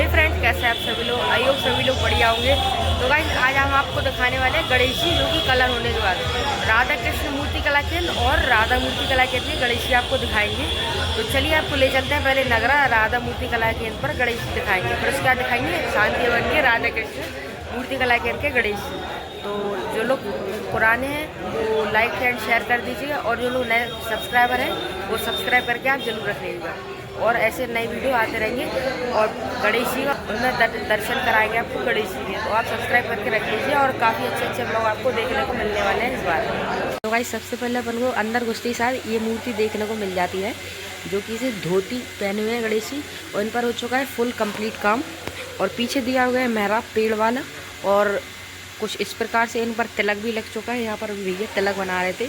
हे friends, कैसे आप सभी लोग? आई होप सभी लोग बढ़िया होंगे। तो गाइस आज हम आपको दिखाने वाले हैं गणेशी, जो कि कलर होने के बाद राधा कृष्ण मूर्ति कला केंद्र और राधा मूर्ति कला केंद्र की गणेशी आपको दिखाएंगे। तो चलिए आपको ले चलते हैं पहले नगरा राधा मूर्ति कला केंद्र पर गणेशी दिखाएंगे, फिर उसके बाद दिखाएंगे शांति वन के राधा कृष्ण मूर्ति कला केंद्र के गणेशी। तो जो लोग पुराने हैं वो लाइक एंड शेयर कर दीजिएगा, और जो लोग नए सब्सक्राइबर हैं वो सब्सक्राइब करके आप जरूर रखिएगा। और ऐसे नए वीडियो आते रहेंगे और गणेशी का उनमें दर्शन कराएंगे आपको गणेशी के। तो आप सब्सक्राइब करके रख लीजिए, और काफ़ी अच्छे अच्छे ब्लॉग आपको देखने को मिलने वाले हैं इस बार। तो भाई सबसे पहले अपन को अंदर घुसते ही साथ ये मूर्ति देखने को मिल जाती है, जो कि इसे धोती पहने हुए हैं गणेशी, और इन पर हो चुका है फुल कंप्लीट काम। और पीछे दिया हुआ है मेहराब पेड़ वाला, और कुछ इस प्रकार से इन पर तिलक भी लग चुका है। यहाँ पर भैया तिलक बना रहे थे।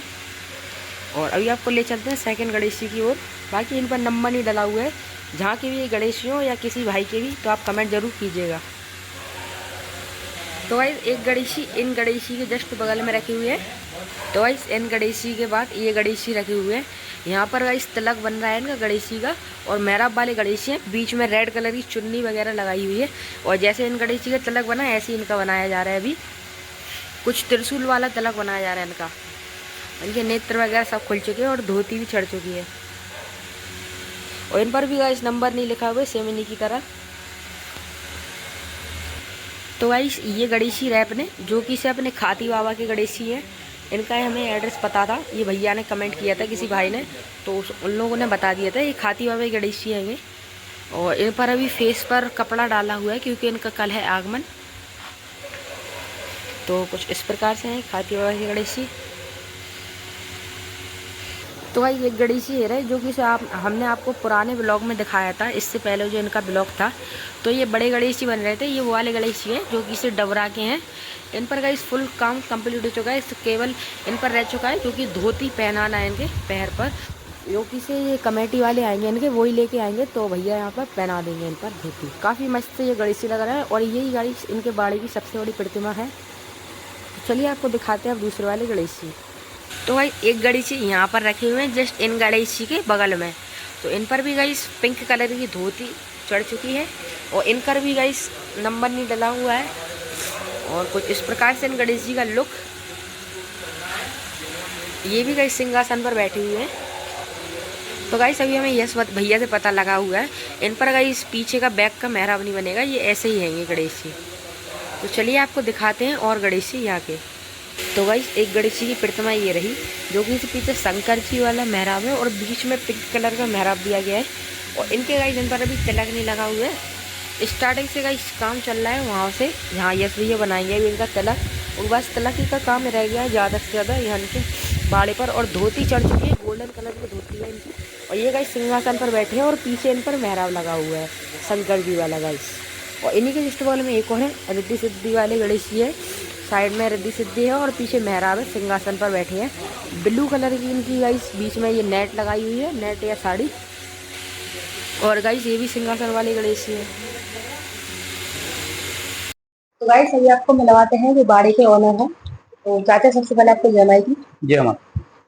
और अभी आपको ले चलते हैं सेकंड गणेशी की ओर। बाकी इन पर नंबर नहीं डला हुआ है, जहाँ के भी ये गणेशी हो या किसी भाई के भी, तो आप कमेंट जरूर कीजिएगा। तो गाइस एक गणेशी इन गणेशी के जस्ट बगल में रखी हुई है। तो गाइस इन गणेशी के बाद ये गणेशी रखे हुए हैं। यहाँ पर गाइस तिलक बन रहा है इनका गणेशी का, और मेहराब वाले गणेशी हैं, बीच में रेड कलर की चुन्नी वगैरह लगाई हुई है। और जैसे इन गणेशी का तिलक बना है ऐसे इनका बनाया जा रहा है। अभी कुछ त्रिशूल वाला तिलक बनाया जा रहा है इनका। इनके नेत्र वगैरह सब खुल चुके हैं और धोती भी चढ़ चुकी है। और इन पर भी गाइस नंबर नहीं लिखा हुआ है, सेम इन्हीं की तरह। तो गाइस ये गणेशी रैप ने, जो कि से अपने खाती बाबा के गणेशी है, इनका हमें एड्रेस पता था। ये भैया ने कमेंट किया था किसी भाई ने, तो उन लोगों ने बता दिया था ये खाती बाबा की गणेशी है ये। और इन पर अभी फेस पर कपड़ा डाला हुआ है, क्योंकि इनका कल है आगमन। तो कुछ इस प्रकार से है खाती बाबा की गणेशी। तो भाई ये गणेशी है जो कि हमने आपको पुराने ब्लॉग में दिखाया था, इससे पहले जो इनका ब्लॉग था। तो ये बड़े गणेशी बन रहे थे, ये वो वाले गणेशी हैं जो कि इसे डबरा के हैं। इन पर गाइस फुल काम कंप्लीट हो चुका है। इससे केवल इन पर रह चुका है क्योंकि धोती पहनाना है इनके पैर पर, जो कि से ये कमेटी वाले आएंगे इनके, वही लेके आएंगे। तो भैया यहाँ पर पहना देंगे इन पर धोती। काफ़ी मस्त ये गणेशी लग रहा है, और यही गाइस इनके बाड़े की सबसे बड़ी प्रतिमा है। तो चलिए आपको दिखाते हैं अब दूसरे वाले गणेशी। तो भाई एक गणेशी यहाँ पर रखे हुए हैं जस्ट इन गणेशी के बगल में। तो इन पर भी गाइस पिंक कलर की धोती चढ़ चुकी है, और इन पर भी गाइस नंबर नहीं डला हुआ है। और कुछ इस प्रकार से इन गणेश जी का लुक। ये भी गाइस सिंहासन पर बैठे हुए हैं। तो गाइस अभी हमें यस भैया से पता लगा हुआ है, इन पर गाइस पीछे का बैक का मेहराब नहीं बनेगा, ये ऐसे ही हैं ये गणेश जी। तो चलिए आपको दिखाते हैं और गणेश जी यहाँ के। तो गाइस एक गणेशी की प्रतिमा ये रही, जो कि इस पीछे शंकर जी वाला मेहराब है, और बीच में पिंक कलर का मेहराब दिया गया है। और इनके गाइस इन पर अभी तिलक नहीं लगा हुआ है। स्टार्टिंग से गाइस काम चल रहा है वहाँ से, यहाँ यस भैया बनाएंगे अभी इनका तिलक। और बस तिलक ही का काम रह गया है ज़्यादा से ज़्यादा यहाँ इनके बाड़े पर। और धोती चढ़ चुकी है, गोल्डन कलर की धोती है इनकी। और ये गाइस सिंहासन पर बैठे हैं, और पीछे इन पर मेहराब लगा हुआ है शंकर जी वाला गाइस। और इन्हीं के जस्ट बगल में एक और है रिद्धि सिद्धि वाले गणेश जी है। साइड में रिद्धि सिद्धि है, और पीछे मेहराब है, सिंहासन पर बैठे हैं। ब्लू कलर की इनकी गाइस बीच में ये नेट लगाई हुई है, नेट या साड़ी। और गाइस ये भी सिंहासन वाले गणेश जी है। तो गाइस अभी आपको मिलवाते हैं जो बाड़े के ओनर हैं। तो चाचा सबसे पहले आपको जय माई की। जय मां।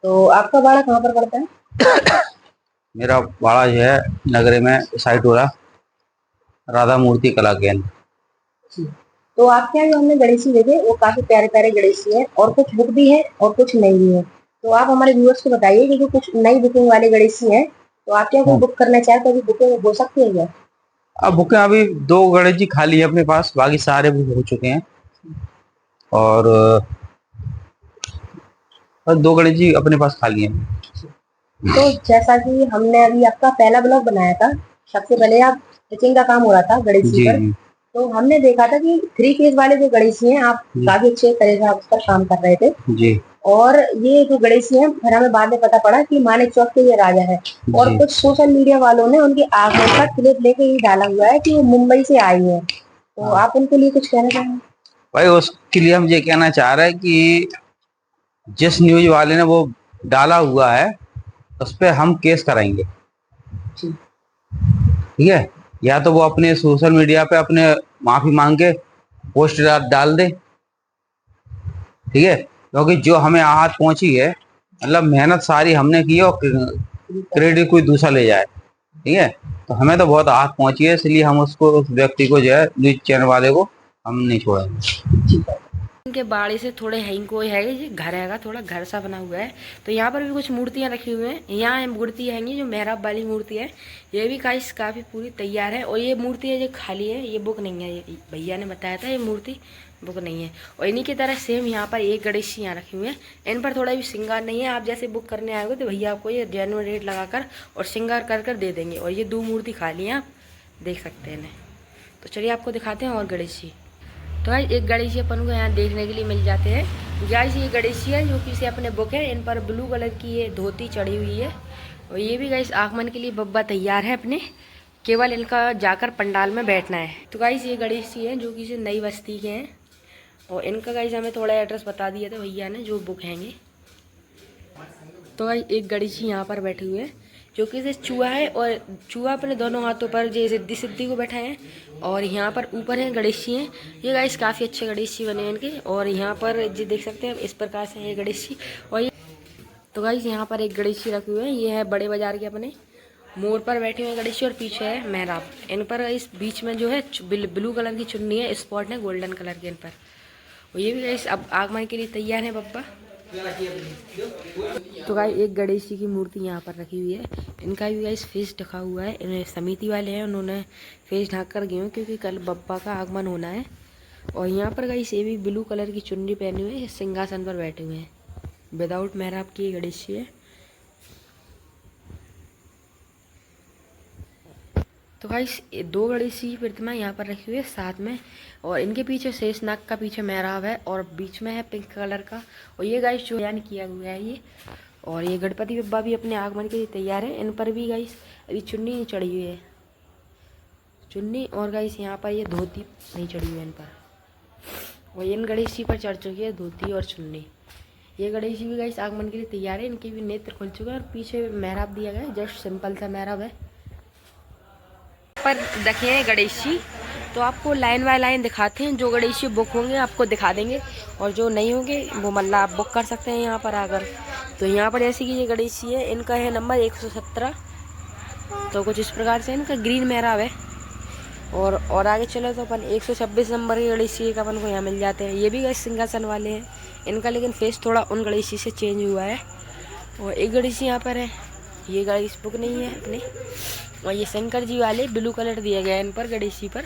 तो आपका बाड़ा कहाँ पर पड़ता है? मेरा बाड़ा जो है नगरे में साइटोरा राधा मूर्ति कला केंद्र। तो आपके यहाँ जो हमने गणेशी देखे वो काफी प्यारे प्यारे गणेशी है, और कुछ बुक भी है और कुछ नई भी है। तो आप हमारे व्यूअर्स को बताइए कि जो कुछ नई बुकिंग वाले गणेशी हैं, तो आप क्या कोई बुक करना चाहे तो अभी बुकिंग हो सकती है क्या? अब बुकें अभी 2 गणेश जी खाली है अपने पास, बाकी सारे बुक हो चुके हैं। और 2 गणेश जी अपने पास खाली हैं। तो जैसा कि हमने अभी आपका पहला ब्लॉग बनाया था, सबसे पहले आप स्टिचिंग का काम हो रहा था गणेशी पर। तो हमने देखा था कि 3 फेज वाले जो गणेशी हैं आप काफी अच्छे तरह से उस पर काम कर रहे थे जी। और ये जो गणेशी हैं फिर हमें बाद में पता पड़ा कि मानिक चौक के ये राजा है। और कुछ सोशल मीडिया वालों ने उनके आगमन का क्लिप लेके ये डाला हुआ है कि वो मुंबई से आई है। तो आप उनके लिए कुछ कहना चाहेंगे? भाई उसके लिए हम ये कहना चाह रहे हैं कि जिस न्यूज वाले ने वो डाला हुआ है उस पर हम केस कराएंगे, ठीक है? या तो वो अपने सोशल मीडिया पे अपने माफी मांग के पोस्ट डाल दे, ठीक है? क्योंकि जो हमें आहत पहुंची है, मतलब मेहनत सारी हमने की है, और क्रेडिट कोई दूसरा ले जाए, ठीक है। तो हमें तो बहुत आग पहुंची है, इसलिए हम उसको, उस व्यक्ति को जो है, न्यूज चैनल वाले को हम नहीं छोड़ेंगे। इनके बाड़ी से थोड़े हैं कोई है, ये घर हैगा, थोड़ा घर सा बना हुआ है। तो यहाँ पर भी कुछ मूर्तियाँ रखी हुई हैं। यहाँ मूर्ति हैंगी जो मेहराब वाली मूर्ति है, ये भी गाइस काफ़ी पूरी तैयार है। और ये मूर्ति है जो खाली है, ये बुक नहीं है, ये भैया ने बताया था ये मूर्ति बुक नहीं है। और इन्हीं की तरह सेम यहाँ पर एक गणेश जी यहाँ रखे हुए हैं, इन पर थोड़ा भी श्रृंगार नहीं है। आप जैसे बुक करने आएंगे तो भैया आपको ये जेन्युइन रेट लगाकर और श्रृंगार कर कर दे देंगे। और ये 2 मूर्ति खाली हैं, आप देख सकते हैं इन्हें। तो चलिए आपको दिखाते हैं और गणेश जी। तो गाइस एक गणेश जी अपन को यहाँ देखने के लिए मिल जाते हैं। गाइस ये गणेश जी है जो कि इसे अपने बुक है, इन पर ब्लू कलर की ये धोती चढ़ी हुई है। और ये भी गाइस आगमन के लिए बब्बा तैयार है अपने, केवल इनका जाकर पंडाल में बैठना है। तो गाइस ये गणेश जी हैं जो कि इसे नई बस्ती के हैं। और इनका गाइस हमें थोड़ा एड्रेस बता दिया था भैया ने जो बुक हैंगे। तो गाइस एक गणेश जी यहाँ पर बैठे हुए हैं जो कि इसे चूहा है, और चूहा अपने दोनों हाथों पर जो सिद्धि सिद्धि को बैठा है। और यहाँ पर ऊपर है गणेश जी हैं, ये गाइस काफ़ी अच्छे गणेश जी बने हैं इनके। और यहाँ पर जो देख सकते हैं इस प्रकार से ये गणेश जी। और ये तो गाइस यहाँ पर एक गणेश जी रखे हुए हैं, ये है बड़े बाजार के अपने मोड़ पर बैठे हुए हैं गणेश जी। और पीछे है मेहराब, इन पर इस बीच में जो है ब्लू कलर की चुन्नी है, स्पॉट है गोल्डन कलर के इन पर। और ये भी गाइस अब आगमन के लिए तैयार है बब्बा। तो गाइस एक गणेश जी की मूर्ति यहाँ पर रखी हुई है, इनका भी गाइस फेस ढका हुआ है। इन्हें समिति वाले हैं, उन्होंने फेस ढक कर गए हैं क्योंकि कल बब्बा का आगमन होना है। और यहाँ पर गाइस ये भी ब्लू कलर की चुन्नी पहने हुए हैं, सिंहासन पर बैठे हुए हैं। विदाउट मेहराब की गणेश जी है। तो गाइस 2 गणेश जी की प्रतिमा यहाँ पर रखी हुई है साथ में। और इनके पीछे शेषनाग का पीछे मेहराब है और बीच में है पिंक कलर का। और ये गाइस जो बयान किया हुआ है ये। और ये गणपति बब्बा भी अपने आगमन के लिए तैयार है। इन पर भी गाइस अभी चुन्नी नहीं चढ़ी हुई है, चुन्नी। और गाइस यहाँ पर ये धोती नहीं चढ़ी हुई है इन पर। और इन गणेश जी पर चढ़ चुकी है धोती और चुन्नी। ये गणेश जी भी गाइस आगमन के लिए तैयार है, इनके भी नेत्र खुल चुके हैं। और पीछे मेहराब दिया गया है, जस्ट सिंपल सा मेहराब है। पर देखिए गणेश जी, तो आपको लाइन बाय लाइन दिखाते हैं। जो गणेश जी बुक होंगे आपको दिखा देंगे, और जो नहीं होंगे वो मतलब आप बुक कर सकते हैं यहाँ पर आकर। तो यहाँ पर जैसे कि ये गणेश जी है, इनका है नंबर 117। तो कुछ इस प्रकार से इनका ग्रीन मेहराब है। और आगे चलो तो अपन 126 नंबर के गणेश जी का अपन को यहाँ मिल जाते हैं। ये भी गणेश सिंहासन वाले हैं, इनका लेकिन फेस थोड़ा उन गणेश जी से चेंज हुआ है। और एक गणेश जी यहाँ पर है, ये गणेश बुक नहीं है अपने। और ये शंकर जी वाले ब्लू कलर दिया गया है इन पर गणेश जी पर।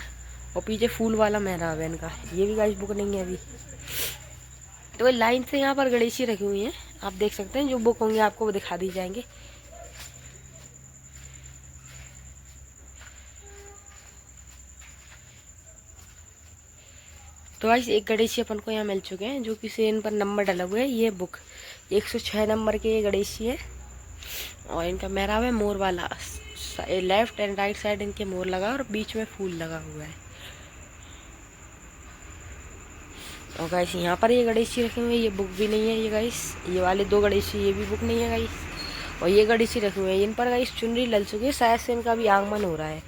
और पीछे फूल वाला मेहराब है इनका, ये भी गाइस बुक नहीं है अभी। तो लाइन से यहाँ पर गणेश जी रखी हुई हैं, आप देख सकते हैं। जो बुक होंगे आपको वो दिखा दी जाएंगे। तो गाइस एक गणेश जी अपन को यहाँ मिल चुके हैं जो कि से इन पर नंबर डला हुआ है। ये बुक 106 नंबर के ये गणेश जी है। और इनका मेहराब है मोर वाला, लेफ्ट एंड राइट साइड इनके मोर लगा और बीच में फूल लगा हुआ है। और गाइस यहाँ पर ये गणेश जी रखे हुए हैं, ये बुक भी नहीं है। ये गाइस ये वाले 2 गणेश जी ये भी बुक नहीं है गाइस। और ये गणेश जी रखे हुए हैं, इन पर गाइस चुनरी लग चुकी है, शायद से इनका भी आगमन हो रहा है।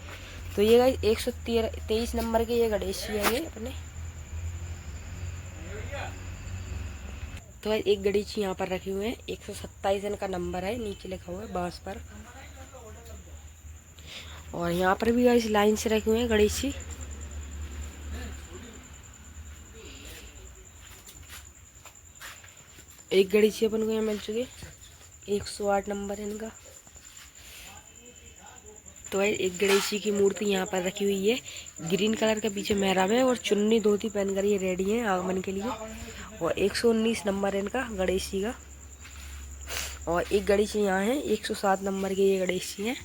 तो ये गाइस 123 नंबर के ये गणेश जी है ये अपने। तो एक गणेश जी यहाँ पर रखे हुए हैं, 127 इनका नंबर है, नीचे लिखा हुआ है बांस पर। और यहाँ पर भी गाइस लाइन से रखे हुए हैं गणेश जी। एक गणेश जी अपन को यहाँ मिल चुके, 108 नंबर है इनका। तो एक गणेश जी की मूर्ति यहाँ पर रखी हुई है, ग्रीन कलर का पीछे मेहराब है और चुन्नी धोती पहनकर ये रेडी है आगमन के लिए। और 119 नंबर है इनका गणेश जी का। और एक गणेश जी यहाँ है, 107 नंबर के ये गणेश जी हैं।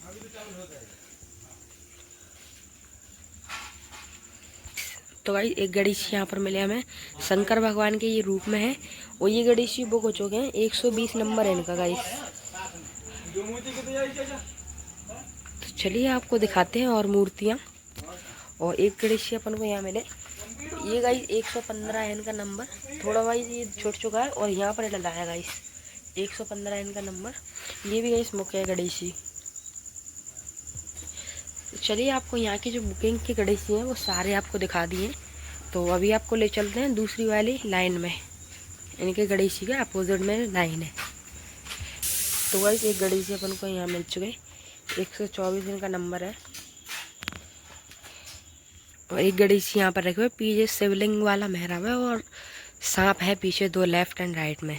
तो गाइस एक गणेश जी यहाँ पर मिले हमें, शंकर भगवान के ये रूप में है। और ये गणेश जी बुक हो चुके हैं, 120 नंबर है इनका गाइस। तो चलिए आपको दिखाते हैं और मूर्तियाँ। और एक गणेश जी अपन को यहाँ मिले, ये गाइस 115 है इनका नंबर। थोड़ा गाइस ये छूट चुका है और यहाँ पर डला है गाइस 115 है इनका नंबर। ये भी गाइस मुख्य है गणेश जी। चलिए आपको यहाँ की जो बुकिंग के गणेश जी हैं वो सारे आपको दिखा दिए। तो अभी आपको ले चलते हैं दूसरी वाली लाइन में, इनके गणेश जी के अपोजिट में लाइन है। तो गाइस एक गणेश जी अपन को यहाँ मिल चुके हैं, 124 इनका नंबर है। और एक गणेश यहाँ पर रखे हुए, पीछे शिवलिंग वाला मेहराब है और सांप है पीछे 2 लेफ्ट एंड राइट में।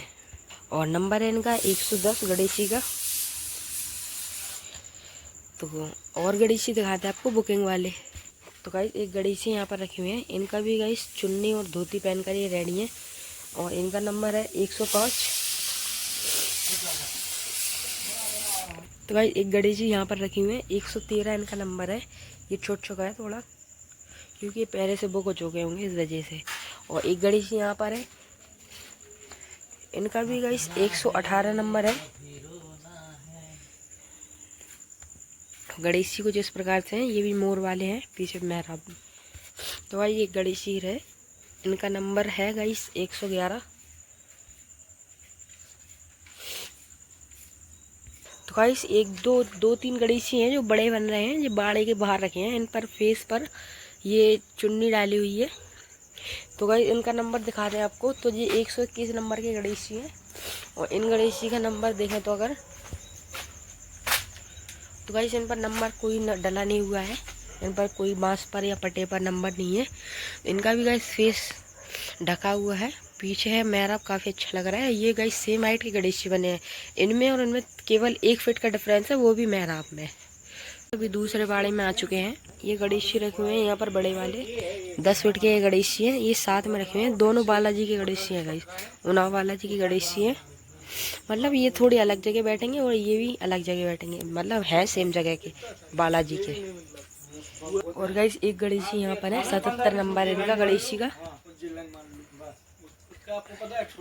और नंबर है इनका 110 गणेश जी का। तो और गणेश जी दिखाते हैं आपको बुकिंग वाले। तो गाइस एक गणेश जी यहाँ पर रखे हुए हैं, इनका भी गाइस चुन्नी और धोती पहनकर ये रेडी है। और इनका नंबर है 105। तो गाइस एक गणेश जी यहाँ पर रखे हुए हैं, 113 इनका नंबर है। ये छूट चुका है थोड़ा क्योंकि ये पहले से बुक हो चुके होंगे इस वजह से। और एक गणेश जी यहाँ पर है, इनका भी गाइस 118 नंबर है। गणेश जी कुछ इस प्रकार से हैं, ये भी मोर वाले हैं पीछे मेहराब। तो भाई ये गणेश जी है, इनका नंबर है गाइस 111। तो गाइस दो तीन गणेश जी हैं जो बड़े बन रहे हैं, ये बाड़े के बाहर रखे हैं। इन पर फेस पर ये चुन्नी डाली हुई है। तो गाइस इनका नंबर दिखा रहे हैं आपको। तो ये 121 नंबर के गणेश जी हैं। और इन गणेश जी का नंबर देखें तो अगर तो गाइस इन पर नंबर कोई डला नहीं हुआ है, इन पर कोई बांस पर या पट्टे पर नंबर नहीं है। इनका भी गाइस फेस ढका हुआ है, पीछे है मेहराब, काफ़ी अच्छा लग रहा है। ये गाइस सेम हाइट के गणेश जी बने हैं, इनमें और इनमें केवल 1 फीट का डिफरेंस है, वो भी मेहराब में। अभी दूसरे बाड़े में आ चुके हैं। ये गणेश जी रखे हुए हैं यहाँ पर बड़े वाले 10 फीट के गणेश जी हैं, ये साथ में रखे हुए हैं। दोनों बालाजी के गणेश जी हैं गाइस, उन्नाव बालाजी के गणेश जी हैं। मतलब ये थोड़ी अलग जगह बैठेंगे और ये भी अलग जगह बैठेंगे, मतलब है सेम जगह के बालाजी के। और गाइस एक गणेश जी यहाँ पर है, 77 नंबर है इनका गणेश जी का।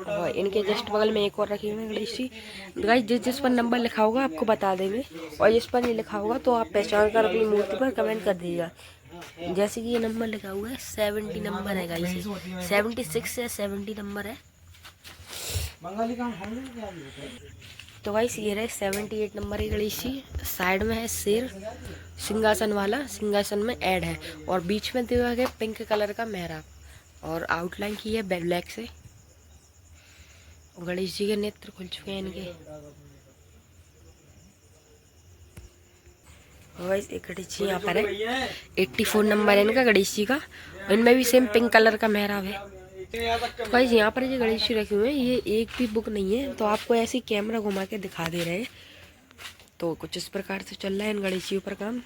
और इनके जस्ट बगल में एक और रखे हुए हैं गणेश जी। गाइस जिस पर नंबर लिखा होगा आपको बता देंगे, और जिस पर नहीं लिखा होगा तो आप पहचान कर अपनी मूर्ति पर कमेंट कर दीजिएगा। जैसे कि ये नंबर लिखा हुआ है 70 नंबर है गाइस, 76 या 70 नंबर है। तो गाइस ये रहे 78 नंबर की गणेश जी। साइड में है शेर सिंहासन वाला, सिंहासन में ऐड है। और बीच में दिया गया पिंक कलर का मेहराब, और आउटलाइन की है ब्लैक से। गणेश जी के नेत्र खुल चुके हैं इनके। गाइस एक गणेश जी यहाँ पर है, 84 नंबर है इनका गणेश जी का। इनमें भी सेम पिंक कलर का मेहराब है। तो गाइस यहाँ पर ये गणेश जी रखे हुए हैं, ये एक भी बुक नहीं है, तो आपको ऐसे कैमरा घुमा के दिखा दे रहे हैं। तो कुछ इस प्रकार से चल रहा है इन गणेश जी पर काम।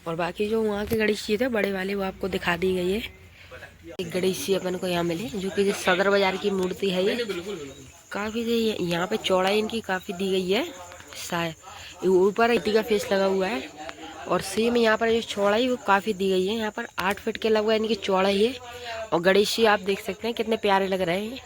और बाकी जो वहाँ के गणेश जी थे बड़े वाले, वो आपको दिखा दी गई है। एक गणेश जी अपन को यहाँ मिले, जो कि सदर बाजार की मूर्ति है। ये काफ़ी यहाँ पे चौड़ाई इनकी काफ़ी दी गई है, शायद ऊपर इटी का फेस लगा हुआ है। और सेम यहाँ पर जो चौड़ाई वो काफ़ी दी गई है, यहाँ पर 8 फीट के लगभग इनकी चौड़ाई है। और गणेश जी आप देख सकते हैं कितने प्यारे लग रहे हैं।